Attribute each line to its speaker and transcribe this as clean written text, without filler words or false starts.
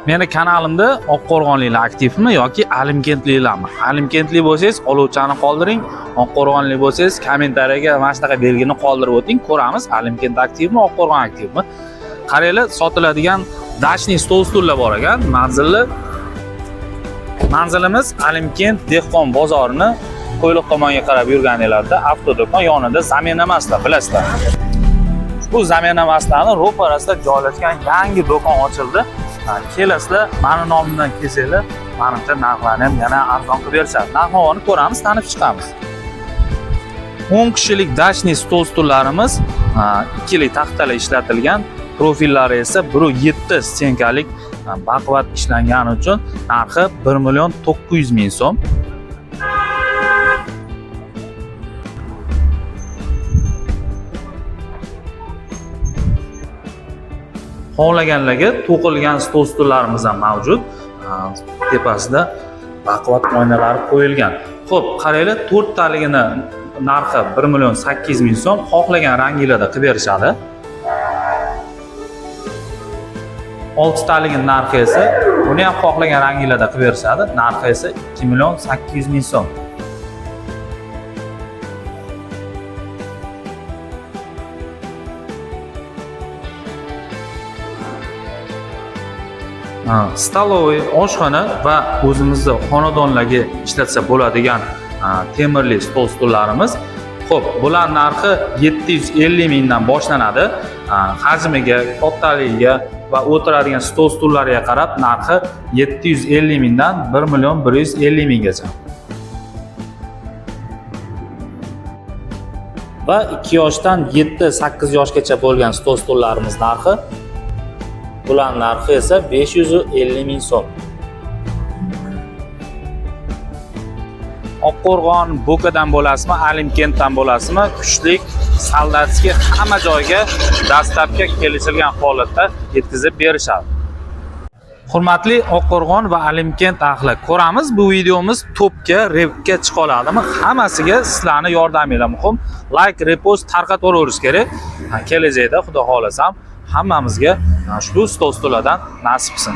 Speaker 1: Meni kanalimda Oqqo'rg'onliklar aktivmi yoki Alimkentliklarmi? Alimkentlik bo'lsangiz oluvchani qoldiring, Oqqo'rg'onlik bo'lsangiz kommentariyaga mana shunaqa belgini qoldirib o'ting, ko'ramiz Alimkent aktivmi, Oqqo'rg'on aktivmi. Qaranglar, sotiladigan dashniy stol-stullar bor ekan, manzilimiz Alimkent dehqon bozorini Qo'yliq tomonga qarab yurganinglarda avtodo'kon yonida zaminamaslar, bilasizlar. Bu zaminamaslarning ro'parasida joylashgan yangi do'kon ochildi. Kelasizlar, meni nomimdan kelsanglar, menimcha narxlarni ham yana arzon qilib berishadi. Narx-navoni ko'ramiz, tanib chiqamiz. 10 kishilik dashniy stol-stullarimiz 2 lik taxtalar ishlatilgan, profillari esa 1.7 stenkalik baquvvat ishlangani uchun narxi 1.900.000 so'm. Xohlaganlarga to'qilgan stol-stullarimiz ham mavjud. Tepasida baquvvat oynalari qo'yilgan. Xo'p, qaranglar, 4 taligini narxi 1.800.000 so'm, xohlagan ranglarda qilib berishadi. 6 taligini narxi esa, buni ham xohlagan ranglarda qilib berishadi. Narxi esa 2.800.000 so'm. Stalovoy, oshxona va o'zimizda xonadonlarga ishlatsa bo'ladigan temirli stol-stullarimiz. Xo'p, bular narxi 750 mingdan boshlanadi. Hajmiga, kattaligiga va o'tiradigan stol-stullarga qarab narxi 750 mingdan 1.150 minggacha. Va 2 yoshdan 7-8 yoshgacha bo'lgan stol-stullarimiz narxi, bular narxi esa 550 ming so'm. Oqqo'rg'on, Bo'kadan bo'lasizmi, Alimkentdan bo'lasizmi, kuchlik soldatskiy hamma joyga dastlabki kelishilgan holatda yetkazib berishadi. Hurmatli Oqqo'rg'on va Alimkent ahli, ko'ramiz bu videomiz topga, repga chiqa oladimi? Hammasiga sizlarning yordaminglar muhim. Like, repost tarqataverish kerak. Kelajakda xudo xolasam hammamizga shu stol-stullardan nasib qilsin.